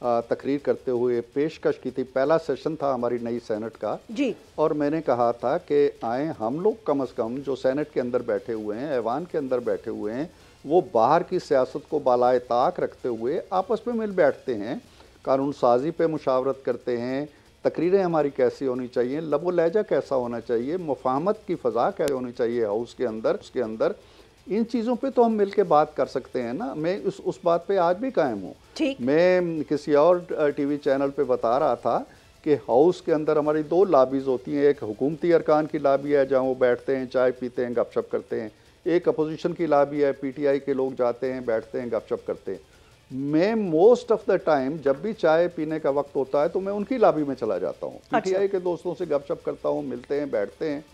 [SPEAKER 5] तकरीर करते हुए पेशकश की थी। पहला सेशन था हमारी नई सेनेट का
[SPEAKER 2] जी, और
[SPEAKER 5] मैंने कहा था कि आए हम लोग कम से कम जो सेनेट के अंदर बैठे हुए हैं, ऐवान के अंदर बैठे हुए हैं, वो बाहर की सियासत को बालाए ताक रखते हुए आपस में मिल बैठते हैं, कानून साजी पे मुशावरत करते हैं, तकरीरें हमारी कैसी होनी चाहिए, लबो लहजा कैसा होना चाहिए, मुफाहमत की फ़ज़ा कैसे होनी चाहिए हाउस के अंदर, उसके अंदर इन चीज़ों पे तो हम मिल के बात कर सकते हैं ना। मैं उस बात पे आज भी कायम हूँ। मैं किसी और टीवी चैनल पे बता रहा था कि हाउस के अंदर हमारी 2 लॉबीज़ होती हैं। एक हुकूमती अरकान की लॉबी है जहाँ वो बैठते हैं, चाय पीते हैं, गपशप करते हैं। एक अपोजिशन की लॉबी है, पीटीआई के लोग जाते हैं, बैठते हैं, गपशप करते हैं। मैं मोस्ट ऑफ द टाइम जब भी चाय पीने का वक्त होता है तो मैं उनकी लॉबी में चला जाता हूँ। पीटीआई के दोस्तों से गपशप करता हूँ, मिलते हैं, बैठते हैं,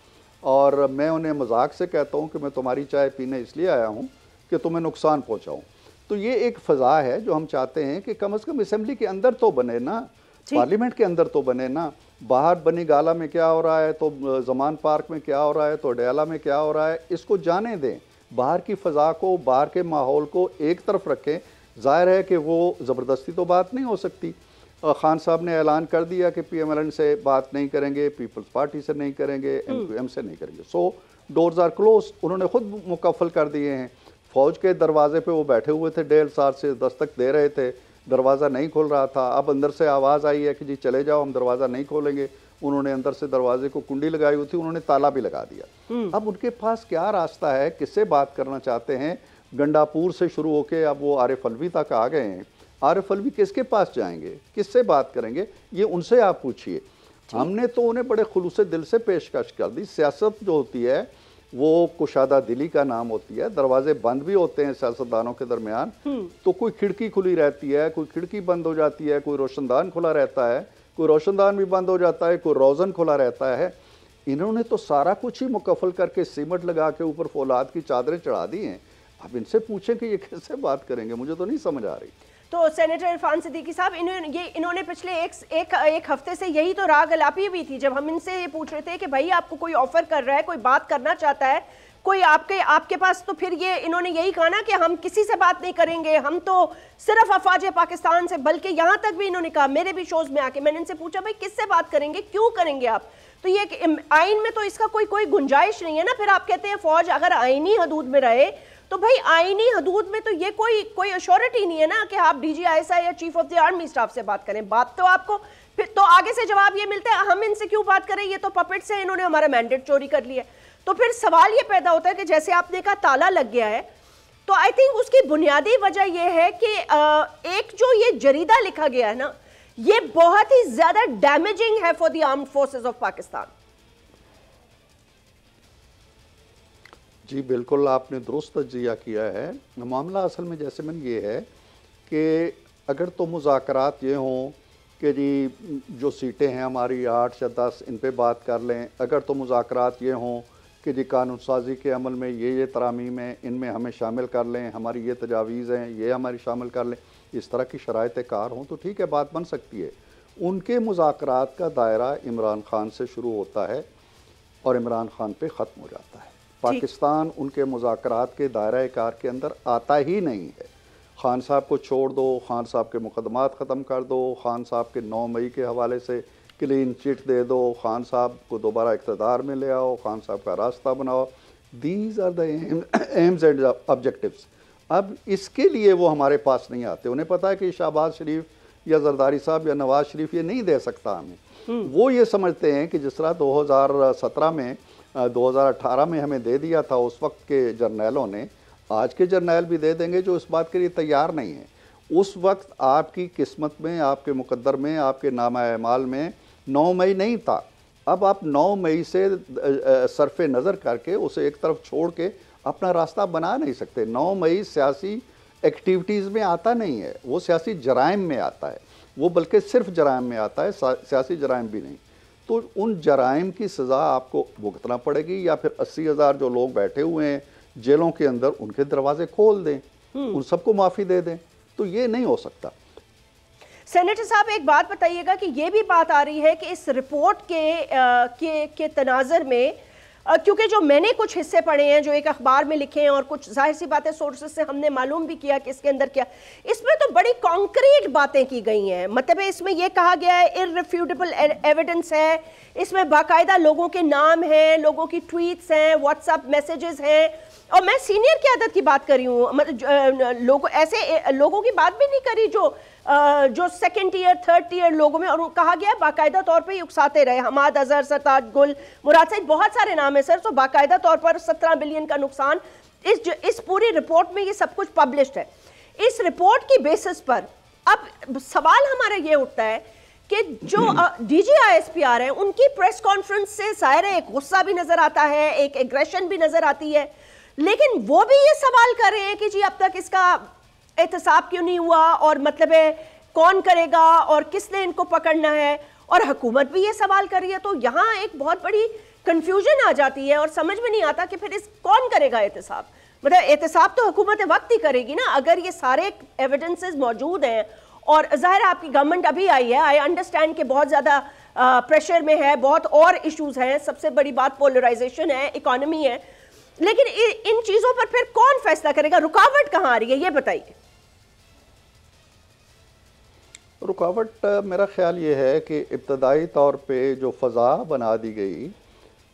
[SPEAKER 5] और मैं उन्हें मजाक से कहता हूँ कि मैं तुम्हारी चाय पीने इसलिए आया हूँ कि तुम्हें नुकसान पहुँचाऊँ। तो ये एक फ़ज़ा है जो हम चाहते हैं कि कम से कम असेंबली के अंदर तो बने ना, पार्लियामेंट के अंदर तो बने ना। बाहर बनी गाला में क्या हो रहा है, तो जमान पार्क में क्या हो रहा है, तो डयाला में क्या हो रहा है, इसको जाने दें। बाहर की फ़ज़ा को, बाहर के माहौल को एक तरफ रखें। ज़ाहिर है कि वो ज़बरदस्ती तो बात नहीं हो सकती। खान साहब ने ऐलान कर दिया कि PMLN से बात नहीं करेंगे, पीपल्स पार्टी से नहीं करेंगे, MQM से नहीं करेंगे। सो डोर्स आर क्लोज। उन्होंने खुद मुकफ़ल कर दिए हैं। फौज के दरवाजे पे वो बैठे हुए थे, 1.5 साल से दस्तक दे रहे थे, दरवाज़ा नहीं खुल रहा था। अब अंदर से आवाज़ आई है कि जी चले जाओ, हम दरवाज़ा नहीं खोलेंगे। उन्होंने अंदर से दरवाजे को कुंडी लगाई हुई थी, उन्होंने ताला भी लगा दिया। अब उनके पास क्या रास्ता है, किससे बात करना चाहते हैं? गंडापुर से शुरू होके अब वो आरिफ अलवी तक आ गए हैं। आरिफ अलवी किसके पास जाएंगे, किससे बात करेंगे, ये उनसे आप पूछिए। हमने तो उन्हें बड़े खुलूस दिल से पेशकश कर दी। सियासत जो होती है वो कुशादा दिली का नाम होती है। दरवाजे बंद भी होते हैं सियासतदानों के दरमियान, तो कोई खिड़की खुली रहती है, कोई खिड़की बंद हो जाती है, कोई रोशनदान खुला रहता है, कोई रोशनदान भी बंद हो जाता है, कोई रोज़न खुला रहता है। इन्होंने तो सारा कुछ ही मुकफ़ल करके सीमेंट लगा के ऊपर फौलाद की चादरें चढ़ा दी हैं। अब इनसे पूछें कि ये कैसे बात करेंगे, मुझे तो नहीं समझ आ रही।
[SPEAKER 2] तो सेनेटर इरफान सिद्दीकी साहब, इन्होंने पिछले एक हफ्ते से यही तो राग अलापी हुई थी जब हम इनसे ये पूछ रहे थे कि भाई आपको कोई ऑफर कर रहा है, कोई बात करना चाहता है, कोई आपके पास, तो फिर ये इन्होंने यही कहा ना कि हम किसी से बात नहीं करेंगे, हम तो सिर्फ अफवाज पाकिस्तान से। बल्कि यहाँ तक भी इन्होंने कहा, मेरे भी शोज में आके मैंने इनसे पूछा भाई किससे बात करेंगे, क्यों करेंगे आप? तो ये आइन में तो इसका कोई गुंजाइश नहीं है ना। फिर आप कहते हैं फौज अगर आईनी हदूद में रहे, तो भाई आईनी हदूद में तो ये कोई अश्योरिटी नहीं है ना कि आप DGISI या chief of the army staff से बात करें। बात तो आपको फिर तो आगे से जवाब ये मिलता है हम इनसे क्यों बात करें, ये तो पपेट्स हैं, इन्होंने हमारा मैंडेट चोरी कर लिया। तो फिर सवाल ये पैदा होता है कि जैसे आपने कहा ताला लग गया है, तो आई थिंक उसकी बुनियादी वजह यह है कि एक जो ये जरीदा लिखा गया है ना, ये बहुत ही ज्यादा डैमेजिंग है for the armed forces of Pakistan.
[SPEAKER 5] जी बिल्कुल, आपने दुरुस्त तज्जिया किया है। मामला असल में जैसे मैंने ये है कि अगर तो मुज़ाकरात ये हों कि जी जो सीटें हैं हमारी 8 या 10, इन पे बात कर लें। अगर तो मुज़ाकरात ये हों कि जी कानून साजी के अमल में ये तरामीम हैं, इनमें हमें शामिल कर लें, हमारी ये तजावीज़ हैं, ये हमारी शामिल कर लें, इस तरह की शराइत कार हों तो ठीक है, बात बन सकती है। उनके मुज़ाकरात का दायरा इमरान खान से शुरू होता है और इमरान खान पे ख़त्म हो जाता है। पाकिस्तान उनके मुज़ाकरात के दायरा कार के अंदर आता ही नहीं है। खान साहब को छोड़ दो, खान साहब के मुकदमात ख़त्म कर दो, खान साहब के 9 मई के हवाले से क्लीन चिट दे दो, खान साहब को दोबारा इक़्तिदार में ले आओ, खान साहब का रास्ता बनाओ। These are the aims and objectives. अब इसके लिए वो हमारे पास नहीं आते। उन्हें पता है कि शहबाज शरीफ या जरदारी साहब या नवाज शरीफ ये नहीं दे सकता हमें। वो ये समझते हैं कि जिस तरह 2017 में 2018 में हमें दे दिया था उस वक्त के जर्नैलों ने, आज के जर्नैल भी दे देंगे जो इस बात के लिए तैयार नहीं है। उस वक्त आपकी किस्मत में, आपके मुकद्दर में, आपके नामा-ए-माल में 9 मई नहीं था। अब आप 9 मई से सरफ़े नज़र करके उसे एक तरफ छोड़ के अपना रास्ता बना नहीं सकते। 9 मई सियासी एक्टिविटीज़ में आता नहीं है, वो सियासी जराइम में आता है, वो बल्कि सिर्फ जराइम में आता है, सियासी जराइम भी नहीं। तो उन जराइम की सज़ा आपको भुगतना पड़ेगी, या फिर 80,000 जो लोग बैठे हुए हैं जेलों के अंदर, उनके दरवाजे खोल दें, उन सबको माफ़ी दे दें। तो ये नहीं हो सकता।
[SPEAKER 2] सेनेटर साहब, एक बात बताइएगा कि ये भी बात आ रही है कि इस रिपोर्ट के तनाज़र में, क्योंकि जो मैंने कुछ हिस्से पढ़े हैं जो एक अखबार में लिखे हैं और कुछ जाहिर सी बातें सोर्सेस से हमने मालूम भी किया कि इसके अंदर क्या, इसमें तो बड़ी कॉन्क्रीट बातें की गई हैं। मतलब इसमें यह कहा गया है इररिफ्यूटेबल एविडेंस है, इसमें बाकायदा लोगों के नाम हैं, लोगों की ट्वीट्स हैं, व्हाट्सएप मैसेजेस हैं, और मैं सीनियर क़यादत की बात कर रही हूँ, मतलब ऐसे लोगों की बात भी नहीं करी जो सेकंड ईयर थर्ड ईयर लोगों में, और कहा गया बाकायदा तौर पे उकसाते रहे। हमाद अजहर, सरताज गुल, मुराद सईद, बहुत सारे नाम है सर। तो बाकायदा तौर पर 17 बिलियन का नुकसान इस पूरी रिपोर्ट में, ये सब कुछ पब्लिश्ड है। इस रिपोर्ट की बेसिस पर अब सवाल हमारा ये उठता है कि जो DGISPR है, उनकी प्रेस कॉन्फ्रेंस से जाहिर है एक गुस्सा भी नजर आता है, एक एग्रेशन भी नजर आती है, लेकिन वो भी ये सवाल कर रहे हैं कि जी अब तक इसका एहतसाब क्यों नहीं हुआ, और मतलब है कौन करेगा और किसने इनको पकड़ना है, और हुकूमत भी ये सवाल कर रही है। तो यहाँ एक बहुत बड़ी कंफ्यूजन आ जाती है और समझ में नहीं आता कि फिर कौन करेगा एहतसाब। मतलब एहतसाब तो हुकूमत वक्त ही करेगी ना, अगर ये सारे एविडेंसेस मौजूद हैं। और जाहिर है आपकी गवर्नमेंट अभी आई है, आई अंडरस्टैंड कि बहुत ज़्यादा प्रेशर में है, बहुत और इश्यूज हैं, सबसे बड़ी बात पोलराइजेशन है, इकोनॉमी है, लेकिन इन चीज़ों पर फिर कौन फैसला करेगा? रुकावट कहाँ आ रही है, ये बताइए।
[SPEAKER 5] रुकावट मेरा ख्याल ये है कि इब्तदाई तौर पे जो फ़ज़ा बना दी गई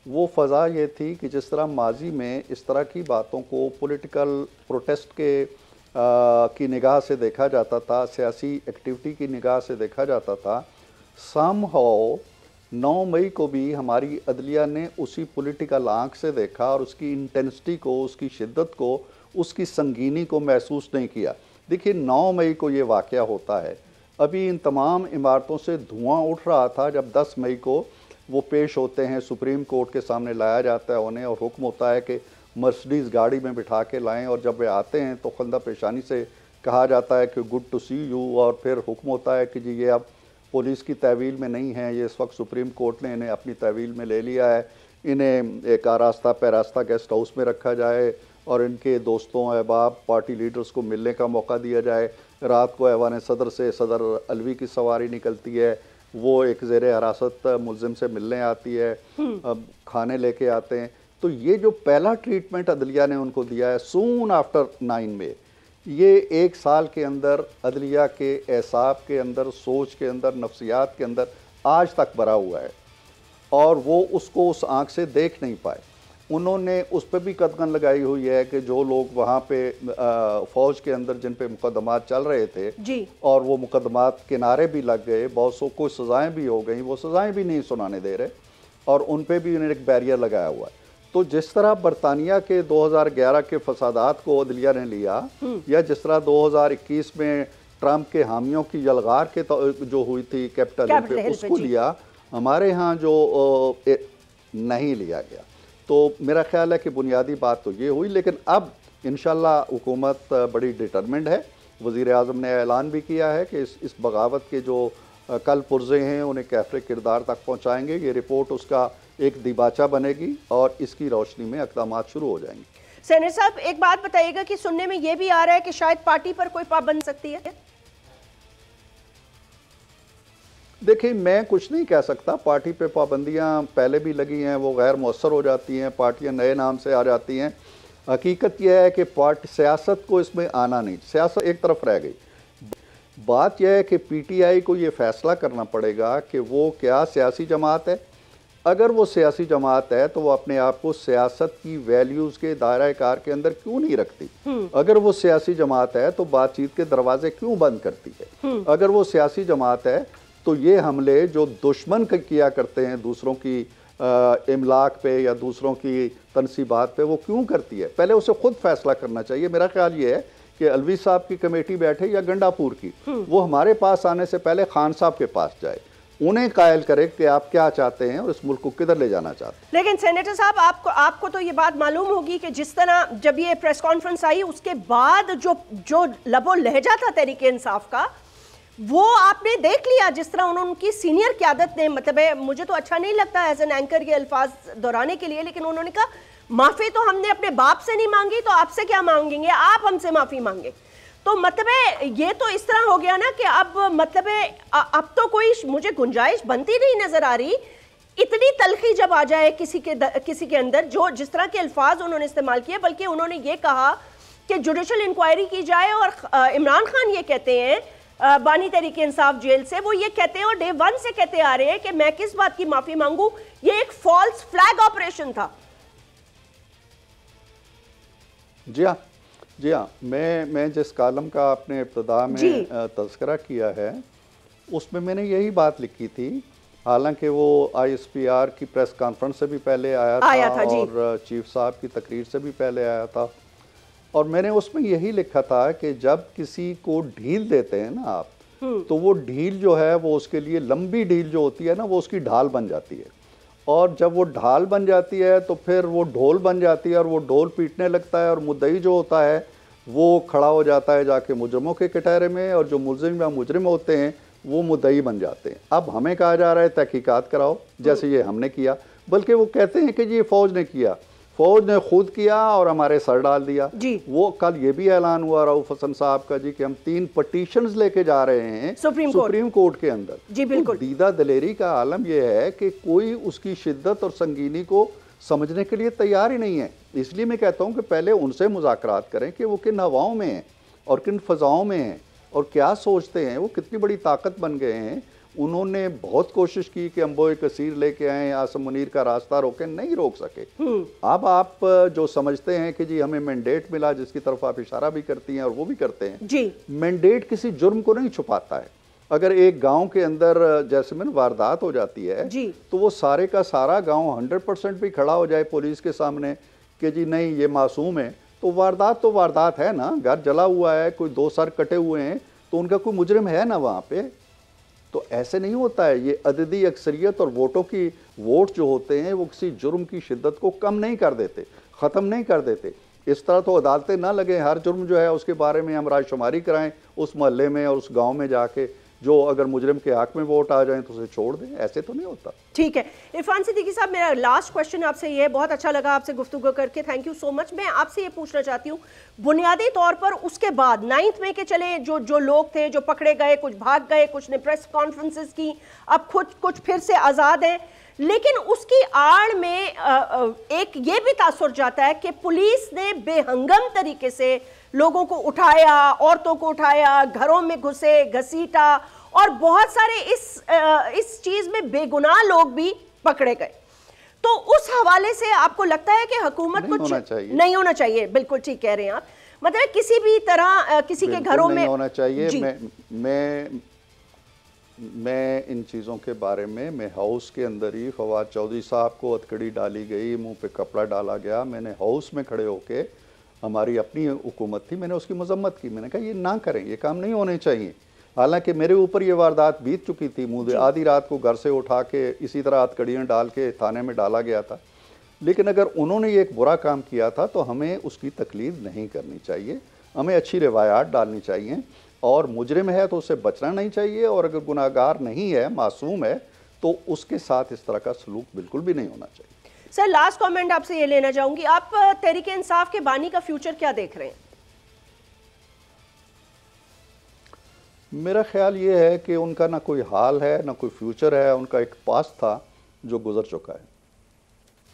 [SPEAKER 5] वो फ़ज़ा ये थी कि जिस तरह माजी में इस तरह की बातों को पॉलिटिकल प्रोटेस्ट की निगाह से देखा जाता था, सियासी एक्टिविटी की निगाह से देखा जाता था, समहाउ 9 मई को भी हमारी अदलिया ने उसी पॉलिटिकल आंख से देखा और उसकी इंटेंसिटी को, उसकी शिद्दत को, उसकी संगीनी को महसूस नहीं किया। देखिए 9 मई को ये वाक़या होता है, अभी इन तमाम इमारतों से धुआं उठ रहा था जब 10 मई को वो पेश होते हैं, सुप्रीम कोर्ट के सामने लाया जाता है उन्हें और हुक्म होता है कि मर्सिडीज़ गाड़ी में बिठा के लाएं, और जब वे आते हैं तो खंदा पेशानी से कहा जाता है कि गुड टू सी यू, और फिर हुक्म होता है कि जी ये अब पुलिस की तहवील में नहीं है, ये इस वक्त सुप्रीम कोर्ट ने इन्हें अपनी तहवील में ले लिया है, इन्हें एक आरास्ता पैरास्ता गेस्ट हाउस में रखा जाए और इनके दोस्तों अहबाब पार्टी लीडर्स को मिलने का मौका दिया जाए। रात को ऐवान सदर से सदर अलवी की सवारी निकलती है, वो एक ज़ेर हिरासत मुलजिम से मिलने आती है, अब खाने लेके आते हैं। तो ये जो पहला ट्रीटमेंट अदलिया ने उनको दिया है सून आफ्टर 9 में, ये 1 साल के अंदर अदलिया के एहसाब के अंदर, सोच के अंदर, नफ्सियात के अंदर आज तक भरा हुआ है और वो उसको उस आँख से देख नहीं पाए। उन्होंने उस पर भी कदगन लगाई हुई है कि जो लोग वहाँ पे फ़ौज के अंदर जिन पे मुकदमात चल रहे थे
[SPEAKER 2] जी,
[SPEAKER 5] और वो मुकदमात किनारे भी लग गए, बहुत सौ को सज़ाएँ भी हो गई, वो सज़ाएँ भी नहीं सुनाने दे रहे और उन पे भी उन्होंने एक बैरियर लगाया हुआ है। तो जिस तरह बरतानिया के 2011 के फसादात को अदलिया ने लिया, या जिस तरह 2021 में ट्रंप के हामियों की यलगार के जो हुई थी कैपिटल हिल पे उसको लिया, हमारे यहाँ जो नहीं लिया गया। तो मेरा ख्याल है कि बुनियादी बात तो ये हुई, लेकिन अब इंशाल्लाह हुकूमत बड़ी डिटरमिंड है। वज़ीर आज़म ने ऐलान भी किया है कि इस बगावत के जो कल पुर्जे हैं उन्हें कैफरे किरदार तक पहुँचाएँगे। ये रिपोर्ट उसका एक दिबाचा बनेगी और इसकी रोशनी में इक़दामात शुरू हो जाएंगे।
[SPEAKER 2] सेनेटर साहब एक बात बताइएगा कि सुनने में ये भी आ रहा है कि शायद पार्टी पर कोई पाबंदी सकती है।
[SPEAKER 5] देखिए मैं कुछ नहीं कह सकता, पार्टी पे पाबंदियां पहले भी लगी हैं, वो गैर मौसर हो जाती हैं, पार्टियां नए नाम से आ जाती हैं। हकीकत यह है कि पार्टी सियासत को इसमें आना नहीं, सियासत एक तरफ रह गई। बात यह है कि पीटीआई को ये फैसला करना पड़ेगा कि वो क्या सियासी जमात है। अगर वो सियासी जमात है तो वो अपने आप को सियासत की वैल्यूज़ के दायरा कार के अंदर क्यों नहीं रखती। अगर वो सियासी जमात है तो बातचीत के दरवाजे क्यों बंद करती है। अगर वो सियासी जमात है तो ये हमले जो दुश्मन किया करते हैं दूसरों की इमलाक पे या दूसरों की तनसीबात पे, वो क्यों करती है। पहले उसे खुद फैसला करना चाहिए। मेरा ख्याल ये है कि अलवी साहब की कमेटी बैठे या गंडापुर की, वो हमारे पास आने से पहले खान साहब के पास जाए, उन्हें कायल करे कि आप क्या चाहते हैं और इस मुल्क को किधर ले जाना चाहते हैं।
[SPEAKER 2] लेकिन सेनेटर साहब आपको तो ये बात मालूम होगी कि जिस तरह जब ये प्रेस कॉन्फ्रेंस आई उसके बाद जो लबो लहजा था तहरीक इंसाफ का, वो आपने देख लिया जिस तरह उनकी सीनियर क़यादत ने, मतलब है मुझे तो अच्छा नहीं लगता एज एन एंकर ये अल्फाज दोहराने के लिए, लेकिन उन्होंने कहा माफ़ी तो हमने अपने बाप से नहीं मांगी तो आपसे क्या मांगेंगे, आप हमसे माफ़ी मांगे। तो मतलब है ये तो इस तरह हो गया ना कि अब मतलब है अब तो कोई मुझे गुंजाइश बनती नहीं नजर आ रही। इतनी तलखी जब आ जाए किसी के अंदर, जो जिस तरह के अल्फाज उन्होंने इस्तेमाल किए, बल्कि उन्होंने ये कहा कि जुडिशल इंक्वायरी की जाए और इमरान खान ये कहते हैं बानी तहरीक इंसाफ जेल से, वो ये कहते हैं और डे 1 से कहते आ रहे हैं कि मैं किस बात की माफी मांगू, ये एक फॉल्स फ्लैग ऑपरेशन था।
[SPEAKER 5] जी हाँ, मैं जिस कालम का आपने इब्तिदा में तज़किरा किया है उसमें मैंने यही बात लिखी थी। हालांकि वो ISPR की प्रेस कॉन्फ्रेंस से भी पहले आया था और चीफ साहब की तकरीर से भी पहले आया था, और मैंने उसमें यही लिखा था कि जब किसी को ढील देते हैं ना आप, तो वो ढील जो है वो उसके लिए, लंबी ढील जो होती है ना, वो उसकी ढाल बन जाती है, और जब वो ढाल बन जाती है तो फिर वो ढोल बन जाती है और वो ढोल पीटने लगता है, और मुद्दई जो होता है वो खड़ा हो जाता है जाके मुजरमों के कटहरे में, और जो मुलजिम या मुजरिम होते हैं वो मुद्दई बन जाते हैं। अब हमें कहा जा रहा है तहकीकात कराओ, जैसे ये हमने किया, बल्कि वो कहते हैं कि ये फ़ौज ने किया, फ़ौज ने खुद किया और हमारे सर डाल दिया जी। वो कल ये भी ऐलान हुआ रऊफ हसन साहब का जी कि हम 3 पटिशन्स लेके जा रहे हैं सुप्रीम कोर्ट के अंदर जी। बिल्कुल, तो दीदा दलेरी का आलम यह है कि कोई उसकी शिद्दत और संगीनी को समझने के लिए तैयार ही नहीं है। इसलिए मैं कहता हूँ कि पहले उनसे मुज़ाकरात करें कि वो किन हवाओं में हैं और किन फ़ज़ाओं में हैं और क्या सोचते हैं, वो कितनी बड़ी ताकत बन गए हैं। उन्होंने बहुत कोशिश की कि अम्बोए कसीर लेके आए, आसम मुनीर का रास्ता रोके, नहीं रोक सके। अब आप जो समझते हैं कि जी हमें मैंडेट मिला, जिसकी तरफ आप इशारा भी करती हैं और वो भी करते हैं
[SPEAKER 2] जी,
[SPEAKER 5] मैंडेट किसी जुर्म को नहीं छुपाता है। अगर एक गांव के अंदर जैसे में वारदात हो जाती है
[SPEAKER 2] जी,
[SPEAKER 5] तो वो सारे का सारा गांव 100% भी खड़ा हो जाए पुलिस के सामने कि जी नहीं ये मासूम है, तो वारदात है ना। घर जला हुआ है, कोई 2 सर कटे हुए हैं, तो उनका कोई मुजरिम है ना वहाँ पे। तो ऐसे नहीं होता है। ये अददी अक्सरियत और वोट जो होते हैं वो किसी जुर्म की शिद्दत को कम नहीं कर देते, ख़त्म नहीं कर देते। इस तरह तो अदालतें ना लगे, हर जुर्म जो है उसके बारे में हम रायशुमारी कराएं उस मोहल्ले में और उस गांव में जाके, जो अगर मुजरिम के हक में वोट आ जाए तो उसे छोड़ दें। ऐसे तो नहीं होता।
[SPEAKER 2] ठीक है इरफान सिद्दीकी साहब, मेरा लास्ट क्वेश्चन आपसे ये है, बहुत अच्छा लगा आपसे गुफ्तगू करके, थैंक यू सो मच। मैं आपसे ये पूछना चाहती हूँ, बुनियादी तौर पर उसके बाद 9 मई के चले जो लोग थे जो पकड़े गए, कुछ भाग गए, कुछ ने प्रेस कॉन्फ्रेंसेस की, अब कुछ फिर से आज़ाद हैं, लेकिन उसकी आड़ में एक ये भी तासुर जाता है कि पुलिस ने बेहंगम तरीके से लोगों को उठाया, औरतों को उठाया, घरों में घुसे, घसीटा, और बहुत सारे इस चीज में बेगुनाह लोग भी पकड़े गए। तो उस हवाले से आपको लगता है कि हुकूमत कुछ नहीं होना चाहिए? बिल्कुल ठीक कह रहे हैं आप, मतलब किसी भी तरह किसी के घरों में
[SPEAKER 5] होना चाहिए। मैं इन चीज़ों के बारे में, मैं हाउस के अंदर ही फवाद चौधरी साहब को हथकड़ी डाली गई, मुंह पे कपड़ा डाला गया, मैंने हाउस में खड़े होके, हमारी अपनी हुकूमत थी, मैंने उसकी मजम्मत की। मैंने कहा ये ना करें, ये काम नहीं होने चाहिए। हालांकि मेरे ऊपर ये वारदात बीत चुकी थी, मुझे आधी रात को घर से उठा के इसी तरह हथकड़ियाँ डाल के थाने में डाला गया था। लेकिन अगर उन्होंने ये एक बुरा काम किया था तो हमें उसकी तकलीफ नहीं करनी चाहिए, हमें अच्छी रिवायात डालनी चाहिए, और मुजरिम है तो उससे बचना नहीं चाहिए, और अगर गुनाहगार नहीं है, मासूम है, तो उसके साथ इस तरह का सलूक बिल्कुल भी नहीं होना चाहिए।
[SPEAKER 2] सर लास्ट कमेंट आपसे ये लेना चाहूंगी, आप तहरीक इंसाफ के बानी का फ्यूचर क्या देख रहे हैं?
[SPEAKER 5] मेरा ख्याल ये है कि उनका ना कोई हाल है ना कोई फ्यूचर है, उनका एक पास्ट था जो गुजर चुका है।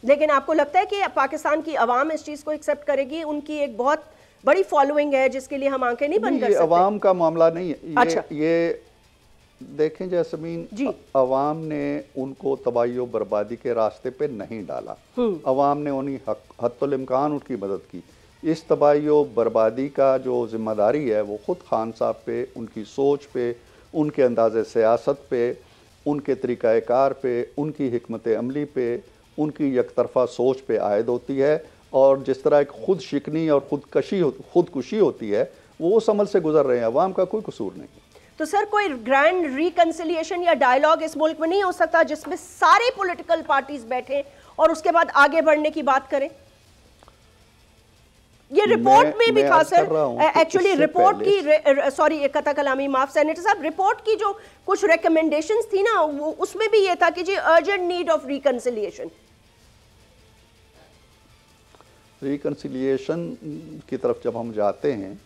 [SPEAKER 2] लेकिन आपको लगता है कि पाकिस्तान की अवाम इस चीज़ को एक्सेप्ट करेगी? उनकी एक बहुत बड़ी फॉलोइंग है जिसके लिए हम आंखें नहीं बंद कर सकते।
[SPEAKER 5] अवाम का मामला नहीं है।
[SPEAKER 2] अच्छा।
[SPEAKER 5] ये देखें जैस्मीन, अवाम ने उनको तबाही और बर्बादी के रास्ते पे नहीं डाला, अवाम ने उन्हीं हत्तुल इम्कान उनकी मदद की। इस तबाही और बर्बादी का जो जिम्मेदारी है वो ख़ुद खान साहब पे, उनकी सोच पे, उनके अंदाज़े सियासत पे, उनके तरीक़ाकार पे, उनकी हिकमत अमली पे, उनकी यकतरफा सोच पे आयद होती है। और जिस तरह एक खुद शिकनी और खुदकुशी होती है, वो उस अमल से गुजर रहे हैं, अवाम का कोई कसूर नहीं।
[SPEAKER 2] तो सर कोई ग्रैंड रिकंसिलिएशन या डायलॉग इस मुल्क में नहीं हो सकता जिसमें सारे पॉलिटिकल पार्टीज बैठे और उसके बाद आगे बढ़ने की बात करें? ये रिपोर्ट में भी था सर, एक्चुअली रिपोर्ट की, सॉरी कथा कलामी माफ सेनेटर साहब, रिपोर्ट की जो कुछ रिकमेंडेशंस थी ना, वो उसमें भी ये था कि जी अर्जेंट नीड ऑफ रिकंसिलिएशन
[SPEAKER 5] की तरफ जब हम जाते हैं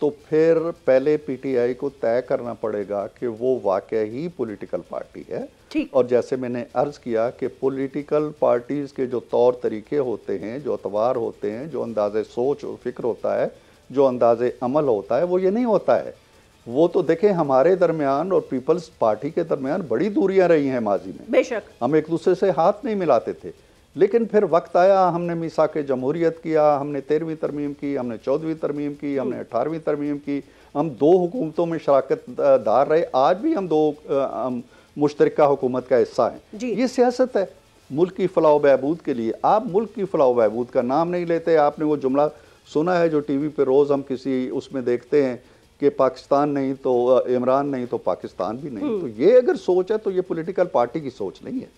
[SPEAKER 5] तो फिर पहले पीटीआई को तय करना पड़ेगा कि वो वाकई ही पॉलिटिकल पार्टी है। और जैसे मैंने अर्ज किया कि पॉलिटिकल पार्टीज़ के जो तौर तरीके होते हैं, जो अतवार होते हैं, जो अंदाज़े सोच और फिक्र होता है, जो अंदाज़े अमल होता है, वो ये नहीं होता है। वो तो देखें हमारे दरमियान और पीपल्स पार्टी के दरमियान बड़ी दूरियां रही हैं माजी में,
[SPEAKER 2] बेशक हम
[SPEAKER 5] एक दूसरे से हाथ नहीं मिलाते थे। लेकिन फिर वक्त आया, हमने मीसाक जमहूरियत किया, हमने 13वीं तरमीम की, हमने 14वीं तरमीम की, हमने 18वीं तरमीम की, हम 2 हुकूमतों में शराकत दार रहे, आज भी हम 2 मुश्तरका हुकूमत का हिस्सा हैं। ये सियासत है मुल्क की फलाह बहबूद के लिए। आप मुल्क की फलाह बहबूद का नाम नहीं लेते। आपने वो जुमला सुना है जो टीवी पे रोज़ हम किसी उसमें देखते हैं कि पाकिस्तान नहीं तो इमरान नहीं तो पाकिस्तान भी नहीं। तो ये अगर सोच है तो ये पॉलिटिकल पार्टी की सोच नहीं है।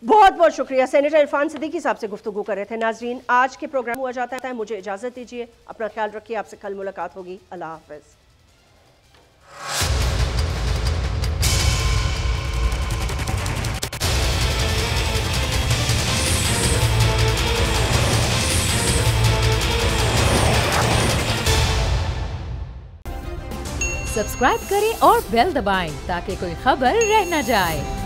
[SPEAKER 2] बहुत बहुत शुक्रिया। सेनेटर इरफान सिद्दीकी साहब से गुफ्तगू कर रहे थे। नाजरीन, आज के प्रोग्राम हुआ जाता है, मुझे इजाज़त दीजिए, अपना ख्याल रखिए, आपसे कल मुलाकात होगी। अल्लाह हाफ़िज़।
[SPEAKER 1] सब्सक्राइब करें और बेल दबाएं ताकि कोई खबर रह न जाए।